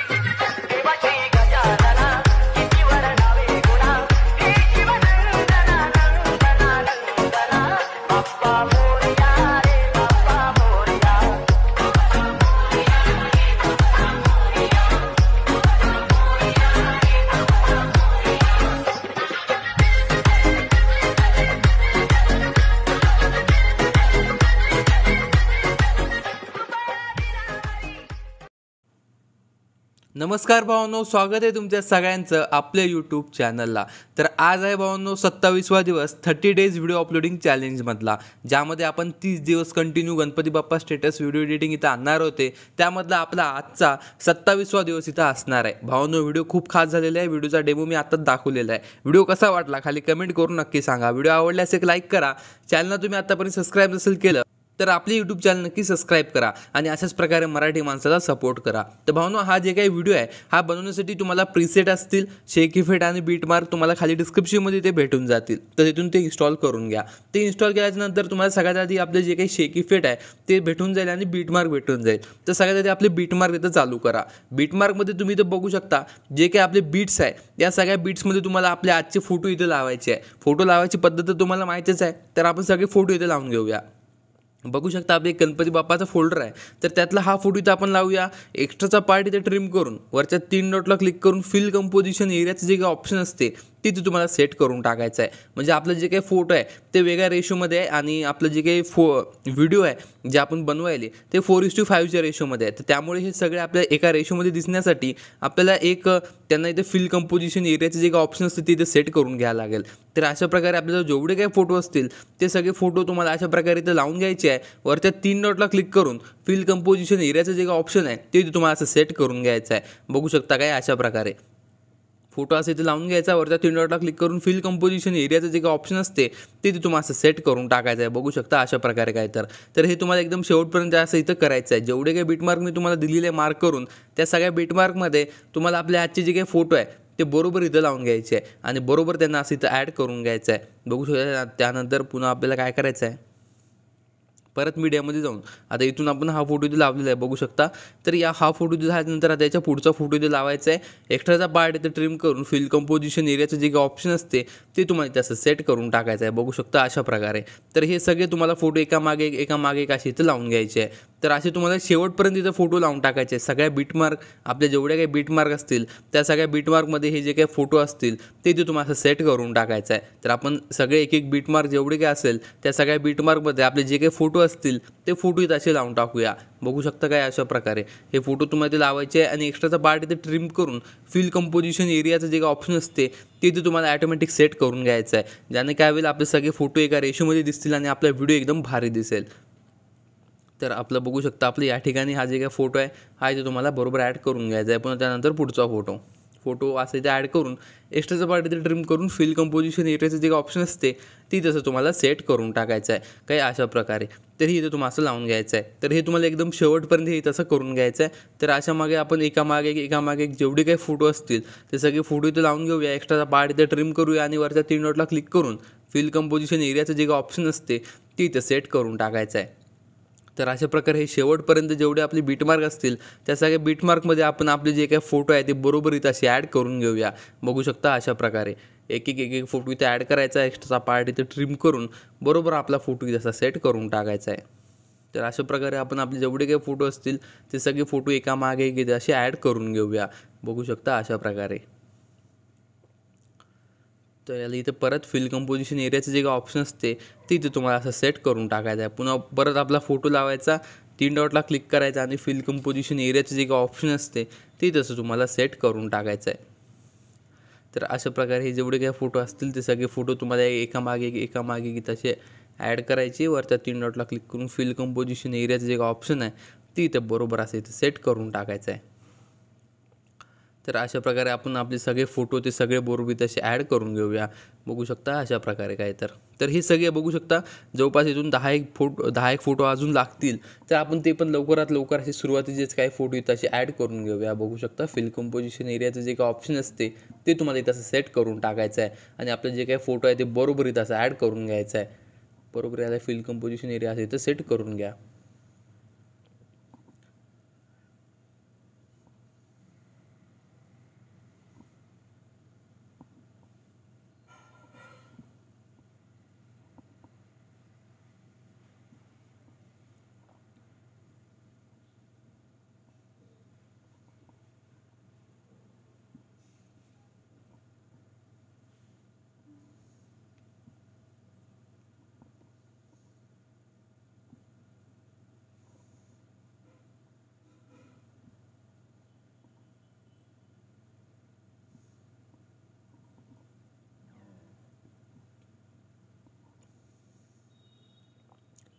देवाची गजानना किती वर नावे गुणा हे शिवनंदना नंदना नंदना बाप्पा मोरया रे बाप्पा मोरया नमस्कार भावांनो, स्वागत आहे तुमच्या सगळ्यांचं आपल्या यूट्यूब चॅनलला. तर आज आहे भावांनो 27वा दिवस 30 डेज व्हिडिओ अपलोडिंग चॅलेंजमधला, ज्यामध्ये आपण 30 दिवस continue Ganpati Bappa status video editing इथं आणणार होते. त्यामधला आपला आजचा 27वा दिवस इथं असणार आहे. भावांनो, व्हिडिओ खूप खास झालेला आहे. व्हिडिओचा डेमो मी आत्ताच दाखवलेला आहे. व्हिडिओ कसा वाटला खाली कमेंट करून नक्की सांगा. व्हिडिओ आवडल्यास एक लाईक करा. चॅनलला तुम्ही आतापर्यंत सबस्क्राईब नसेल केलं तर आपले यूट्यूब चॅनल नक्की सबस्क्राईब करा आणि अशाच प्रकारे मराठी माणसाला सपोर्ट करा. तर भावनो, हा जे काही व्हिडिओ आहे हा बनवण्यासाठी तुम्हाला प्रीसेट असतील, शेक इफेक्ट आणि बीट मार्क तुम्हाला खाली डिस्क्रिप्शनमध्ये ते भेटून जातील. तर तिथून ते इन्स्टॉल करून घ्या. ते इन्स्टॉल केल्याच्यानंतर तुम्हाला सगळ्यात आधी आपले जे काही शेक इफेक्ट आहे ते भेटून जाईल आणि बीट मार्क भेटून जाईल. तर सगळ्यात आधी आपले बीट मार्क इथं चालू करा. बीट मार्कमध्ये तुम्ही इथं बघू शकता जे काही आपले बीट्स आहे या सगळ्या बीट्समध्ये तुम्हाला आपले आजचे फोटो इथे लावायचे आहे. फोटो लावायची पद्धत तर तुम्हाला माहितीच आहे. तर आपण सगळे फोटो इथे लावून घेऊया. बघू शकता आपले गणपती बाप्पाचा फोल्डर आहे. तर त्यातला हा फोटो इथं आपण लावूया. एक्स्ट्राचा पार्ट इथे ट्रिम करून वरच्या 3 डॉटला क्लिक करून फिल कंपोजिशन एरियाचं जे काही ऑप्शन असते तिथे तुम्हाला सेट करून टाकायचं आहे. म्हणजे आपलं जे काही फोटो आहे ते वेगळ्या रेशोमध्ये आहे आणि आपलं जे काही व्हिडिओ आहे जे आपण बनवायले ते 4:5च्या रेशोमध्ये आहे. तर त्यामुळे हे सगळे आपल्या एका रेशोमध्ये दिसण्यासाठी आपल्याला एक त्यांना इथे फिल कंपोजिशन एरियाचे जे काही ऑप्शन असते तिथे सेट करून घ्यायला लागेल. तर अशा प्रकारे आपल्याला जेवढे काही फोटो असतील ते सगळे फोटो तुम्हाला अशा प्रकारे इथे लावून घ्यायचे आहे. वरच्या 3 डॉटला क्लिक करून फिल कंपोजिशन एरियाचं जे काही ऑप्शन आहे ते तुम्हाला असं सेट करून घ्यायचं आहे. बघू शकता काय अशा प्रकारे फोटो असं इथे लावून घ्यायचा. वरच्या 3 डॉटला क्लिक करून फिल कंपोजिशन एरियाचं जे काही ऑप्शन असते ते तुम्हाला असं सेट करून टाकायचं आहे. बघू शकता अशा प्रकारे काय. तर हे तुम्हाला एकदम शेवटपर्यंत असं इथं करायचं आहे. जेवढे काही बीटमार्क मी तुम्हाला दिलेले मार्क करून त्या सगळ्या बीटमार्कमध्ये तुम्हाला आपल्या आजचे जे काही फोटो आहे ते बरोबर इथं लावून घ्यायचे आहे आणि बरोबर त्यांना असं इथं ॲड करून घ्यायचं आहे. बघू शकता. त्यानंतर पुन्हा आपल्याला काय करायचं आहे, परत मीडियामध्ये जाऊन आता इथून आपण हा फोटो इथे लावलेला आहे. बघू शकता. तर हा फोटो इथे झाल्यानंतर आता याच्या पुढचा फोटो इथे लावायचा आहे. एक्स्ट्राचा पार्ट इथे ट्रिम करून फिल कंपोजिशन एरियाचं जे काही ऑप्शन असते ते तुम्हाला इथे असं सेट करून टाकायचं आहे. बघू शकता अशा प्रकारे. तर हे सगळे तुम्हाला फोटो एकामागे एक असे इथं लावून घ्यायचे आहे. तर असे तुम्हाला शेवटपर्यंत इथं फोटो लावून टाकायचे. सगळ्या बीटमार्क आपल्या जेवढ्या काही बीटमार्क असतील त्या सगळ्या बीटमार्कमध्ये हे जे काही फोटो असतील ते तुम्हाला असं सेट करून टाकायचं आहे. तर आपण सगळे एक बीटमार्क जेवढे काही असेल त्या सगळ्या बीटमार्कमध्ये आपले जे काही फोटो असतील ते फोटो इथं असे लावून टाकूया. बघू शकता काय अशा प्रकारे हे फोटो तुम्हाला इथे लावायचे आहे आणि एक्स्ट्राचा पार्ट इथे ट्रिम करून फिल कंपोजिशन एरियाचं जे काही ऑप्शन असते ते तुम्हाला ॲटोमॅटिक सेट करून घ्यायचं आहे. ज्याने काय होईल आपले सगळे फोटो एका रेशोमध्ये दिसतील आणि आपला व्हिडिओ एकदम भारी दिसेल. तर आपलं बघू शकता आपलं या ठिकाणी हा जे काही फोटो आहे हा इथे तुम्हाला बरोबर ॲड करून घ्यायचा आहे. पुन्हा त्यानंतर पुढचा फोटो असं इथे ॲड करून एक्स्ट्राचा पार्ट इथे ट्रिम करून फिल कंपोजिशन एरियाचं जे काही ऑप्शन असते ती तसं तुम्हाला सेट करून टाकायचं आहे काही अशा प्रकारे. तर हे इथे तुम्हाला असं लावून घ्यायचं आहे. तर हे तुम्हाला एकदम शेवटपर्यंत हे तसं करून घ्यायचं आहे. तर अशा मागे आपण एकामागे एक जेवढे काही फोटो असतील ते सगळे फोटो इथे लावून घेऊया. एक्स्ट्राचा पार्ट इथे ट्रिम करूया आणि वरच्या 3 डॉटला क्लिक करून फिल कंपोजिशन एरियाचं जे काही ऑप्शन असते ती इथे सेट करून टाकायचं आहे. तर अशा प्रकारे हे शेवटपर्यंत जेवढे आपले बीटमार्क असतील त्या सगळ्या बीटमार्कमध्ये आपण आपले जे काही फोटो आहे ते बरोबर इथं असे ॲड करून घेऊया. बघू शकता अशा प्रकारे एक फोटो इथे ॲड करायचा. एक्स्ट्राचा पार्ट इथे ट्रिम करून बरोबर आपला फोटो इथे असा सेट करून टाकायचा आहे. तर अशा प्रकारे आपण आपले जेवढे काही फोटो असतील ते सगळे फोटो एकामागे एक इथे असे ॲड करून घेऊया. बघू शकता अशा प्रकारे. तर याला इथे परत फिल कंपोजिशन एरियाचं जे काही ऑप्शन असते ते इथे तुम्हाला असं सेट करून टाकायचं आहे. पुन्हा परत आपला फोटो लावायचा, 3 डॉटला क्लिक करायचा आणि फिल कंपोजिशन एरियाचं जे काही ऑप्शन असते ते तसं तुम्हाला सेट करून टाकायचं आहे. तर अशा प्रकारे हे जेवढे काही फोटो असतील ते सगळे फोटो तुम्हाला एकामागे एक तसे ॲड करायचे. वरच्या 3 डॉटला क्लिक करून फिल कंपोजिशन एरियाचं जे काही ऑप्शन आहे ते इथे बरोबर असं इथे सेट करून टाकायचं आहे. तर अशा प्रकारे आपण आपले सगळे फोटो ते सगळे बरोबर तसे ॲड करून घेऊया. बघू शकता अशा प्रकारे काय. तर हे सगळे बघू शकता जवळपास इथून 10 एक फोटो अजून लागतील. तर आपण ते पण लवकरात लवकर असे सुरुवातीचेच काही फोटो इथं असे ॲड करून घेऊया. बघू शकता फिल कंपोजिशन एरियाचं जे काही ऑप्शन असते ते तुम्हाला इथं असं सेट करून टाकायचं आहे आणि आपले जे काही फोटो आहे ते बरोबर इथं असं ॲड करून घ्यायचं आहे. बरोबर याला फिल कंपोजिशन एरिया असं इथं सेट करून घ्या.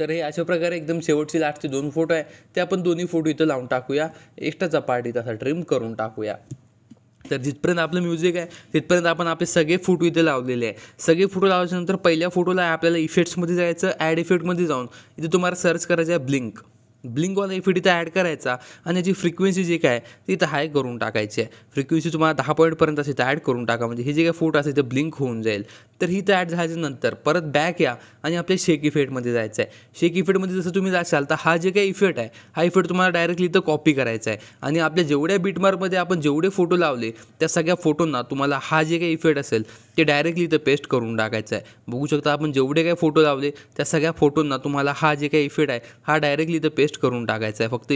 तर हे अशा प्रकारे एकदम शेवटचे लास्टचे 2 फोटो आहे ते आपण दोन्ही फोटो इथं लावून टाकूया. एक्स्ट्राचा पार्ट इथं असा ट्रिम करून टाकूया. तर जिथपर्यंत आपलं म्युझिक आहे तिथपर्यंत आपण आपले सगळे फोटो इथे लावलेले आहे. सगळे फोटो लावल्यानंतर पहिल्या फोटोला आपल्याला इफेक्ट्समध्ये जायचं. ॲड इफेक्टमध्ये जाऊन इथे तुम्हाला सर्च करायचं आहे ब्लिंकवाला इफेक्ट इथं ॲड करायचा आणि याची फ्रिक्वेन्सी जे काय ती इथं हाय करून टाकायची आहे. फ्रिक्वेन्सी तुम्हाला 10 पॉईंटपर्यंत असे इथं ॲड करून टाका, म्हणजे हे जे काही फोटो असेल ते ब्लिंक होऊन जाईल. तर ही इथं ॲड झाल्यानंतर परत बॅक या आणि आपल्या शेक इफेक्टमध्ये जायचं आहे. शेक इफेक्टमध्ये जसं तुम्ही जाशाल तर हा जे काही इफेक्ट आहे हा इफेक्ट तुम्हाला डायरेक्टली इथं कॉपी करायचा आहे आणि आपल्या जेवढ्या बीटमार्कमध्ये आपण जेवढे फोटो लावले त्या सगळ्या फोटोंना तुम्हाला हा जे काही इफेक्ट असेल ते डायरेक्टली इथं पेस्ट करून टाकायचं आहे. बघू शकता आपण जेवढे काही फोटो लावले त्या सगळ्या फोटोंना तुम्हाला हा जे काही इफेक्ट आहे हा डायरेक्टली इथं पेस्ट करून टाकायचा आहे. फक्त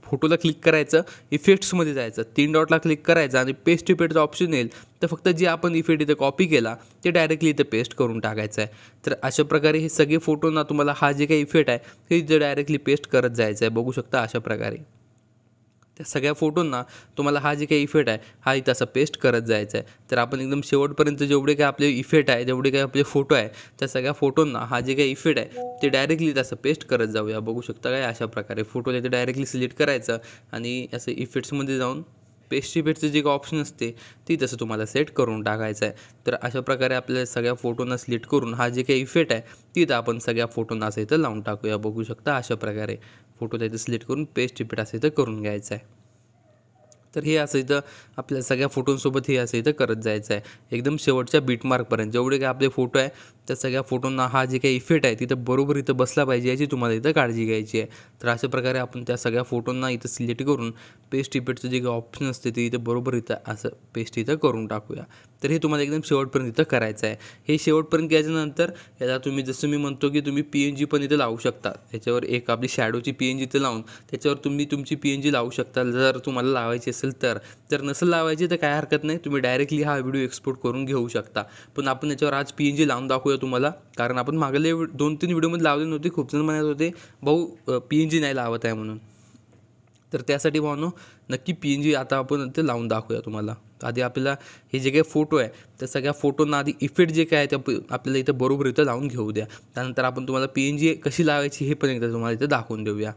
फोटोला क्लिक करायचं, इफेक्ट्समध्ये जायचं, 3 डॉटला क्लिक करायचं आणि पेस्ट इफेक्टचा ऑप्शन येईल. तर फक्त जे आपण इफेक्ट इथं कॉपी केला ते डायरेक्टली इथं पेस्ट करून टाकायचं आहे. तर अशा प्रकारे हे सगळे फोटोंना तुम्हाला हा जे काही इफेक्ट आहे हे इथं डायरेक्टली पेस्ट करत जायचं आहे. बघू शकता अशा प्रकारे त्या सगळ्या फोटोंना तुम्हाला हा जे काही इफेक्ट आहे हा इथं असं पेस्ट करत जायचं आहे. तर आपण एकदम शेवटपर्यंत जेवढे काही आपले इफेक्ट आहे, जेवढे काही आपले फोटो आहे त्या सगळ्या फोटोंना हा जे काही इफेक्ट आहे ते डायरेक्टली तसं पेस्ट करत जाऊया. बघू शकता काय अशा प्रकारे फोटोला इथे डायरेक्टली सिलेक्ट करायचं आणि असं इफेक्ट्समध्ये जाऊन पेस्ट इफेक्टचं जे काही ऑप्शन असते ती तसं तुम्हाला सेट करून टाकायचं आहे. तर अशा प्रकारे आपल्या सगळ्या फोटोंना सिलेक्ट करून हा जे काही इफेक्ट आहे तिथं आपण सगळ्या फोटोंना असं इथं लावून टाकूया. बघू शकता अशा प्रकारे फोटोला इथं सिलेक्ट करून पेस्ट इफेक्ट असं इथं करून घ्यायचं आहे. तर हे असं इथं आपल्या सगळ्या फोटोंसोबत हे असं इथं करत जायचं आहे एकदम शेवटच्या बीटमार्कपर्यंत. जेवढे काही आपले फोटो आहे त्या सगळ्या फोटोंना हा जे काही इफेक्ट आहे तिथं बरोबर इथं बसला पाहिजे याची तुम्हाला इथं काळजी घ्यायची आहे. तर अशा प्रकारे आपण त्या सगळ्या फोटोंना इथं सिलेक्ट करून पेस्ट इफेक्टचं जे काही ऑप्शन असते ते इथं बरोबर इथं असं पेस्ट इथं करून टाकूया. तर हे तुम्हाला एकदम शेवटपर्यंत इथं करायचं आहे. हे शेवटपर्यंत केल्यानंतर याला तुम्ही जसं मी म्हणतो की तुम्ही PNG पण इथं लावू शकता. याच्यावर एक आपली शॅडोची PNG इथं लावून त्याच्यावर तुम्ही तुमची PNG लावू शकता जर तुम्हाला लावायची असेल तर नसेल लावायची तर काय हरकत नाही, तुम्ही डायरेक्टली हा व्हिडिओ एक्सपोर्ट करून घेऊ शकता. पण आपण याच्यावर आज PNG लावून दाखवूया तुम्हाला, कारण आपण मागले 2-3 व्हिडिओमध्ये लावले नव्हते. खूप जण म्हणत होते भाऊ PNG नाही लावत आहे म्हणून. तर त्यासाठी भावनो नक्की PNG आता आपण ते लावून दाखवूया तुम्हाला. आधी आपल्याला हे जे काही फोटो आहे त्या सगळ्या फोटोंना आधी इफेक्ट जे काय आहे ते आपल्याला इथं बरोबर इथं लावून घेऊ द्या. त्यानंतर आपण तुम्हाला PNG कशी लावायची हे पण एकदा तुम्हाला इथं दाखवून देऊया.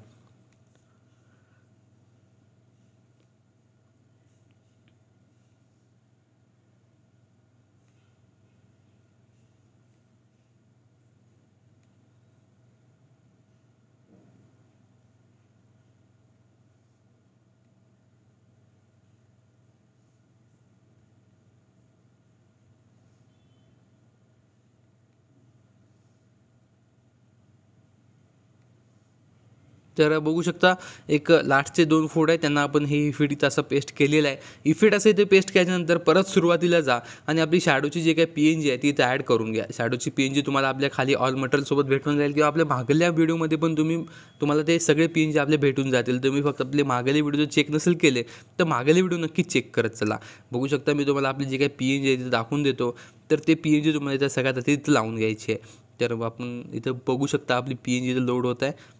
तर बघू शकता एक लास्टचे 2 फोटो आहेत त्यांना आपण हे इफेक्ट इथं असं पेस्ट केलेलं आहे. इफेक्ट असं इथे पेस्ट केल्यानंतर परत सुरुवातीला जा आणि आपली शॅडोची जे काही PNG आहे ती इथं ॲड करून घ्या. शॅडोची PNG तुम्हाला आपल्या खाली ऑल मटेरियलसोबत भेटून जाईल किंवा आपल्या मागल्या व्हिडिओमध्ये पण तुम्हाला ते सगळे PNG आपले भेटून जातील. तुम्ही फक्त आपले मागले व्हिडिओ चेक नसेल केले तर मागले व्हिडिओ नक्की चेक करत चला. बघू शकता मी तुम्हाला आपली जे काही PNG आहे तिथे दाखवून देतो. तर ते PNG तुम्हाला इथं सगळ्यात आधी इथं लावून घ्यायची आहे. तर आपण इथं बघू शकता आपली PNG इथं लोड होत आहे.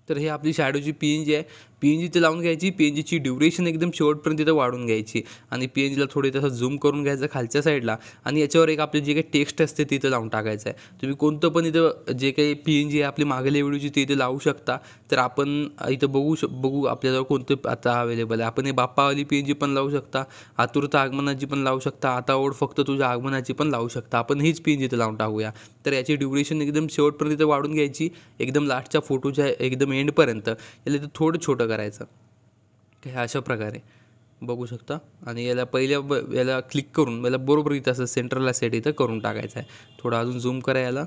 तर हे आपली शॅडोची PNG आहे. PNG ते लावून घ्यायची. PNGची ड्युरेशन एकदम शेवटपर्यंत इथं वाढून घ्यायची आणि PNGला थोडे तसं झूम करून घ्यायचं खालच्या साईडला आणि याच्यावर एक आपली जे काही टेक्स्ट असते ते इथं लावून टाकायचं आहे. तुम्ही कोणतं पण इथं जे काही PNG आहे आपली मागल्या व्हिडिओची ते इथे लावू शकता. तर आपण इथं बघू आपल्याजवळ कोणतं आता अवेलेबल आहे. आपण हे बाप्पावाली PNG पण लावू शकता, आतुरता आगमनाची पण लावू शकता, आता ओढ फक्त तुझ्या आगमनाची पण लावू शकता. आपण हीच PNG इथं लावून टाकूया. तर याची ड्युरेशन एकदम शेवटपर्यंत इथं वाढून घ्यायची. एकदम लास्टच्या फोटोच्या एकदम एंडपर्यंत याला इथं थोडं छोटं करायचं. ह्या अशा प्रकारे बघू शकता आणि याला याला क्लिक करून याला बरोबर इथं असं सेंटरला सेट इथं करून टाकायचं आहे. थोडं अजून झूम करा याला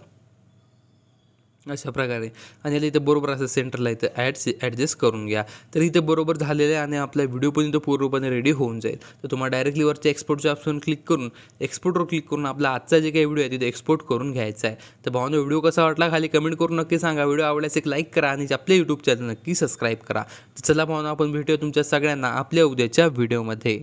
अशा प्रकारे आणि याला इथं बरोबर असं सेंटरला इथं ॲडजस्ट करून घ्या. तर इथं बरोबर झालेलं आहे आणि आपला व्हिडिओ पण इथं पूर्णपणे रेडी होऊन जाईल. तर तुम्हाला डायरेक्टली वरच्या एक्सपोर्टच्या ऑप्शन क्लिक करून एक्सपोर्टवर क्लिक करून आपला आजचा जे काही व्हिडिओ आहे तिथे एक्सपोर्ट करून घ्यायचा आहे. तर भावांनो व्हिडिओ कसा वाटला खाली कमेंट करून नक्की सांगा. व्हिडिओ आवडल्यास एक लाईक करा आणि आपल्या यूट्यूब चॅनल नक्की सबस्क्राईब करा. तर चला भावांनो आपण भेटूया तुमच्या सगळ्यांना आपल्या उद्याच्या व्हिडिओमध्ये.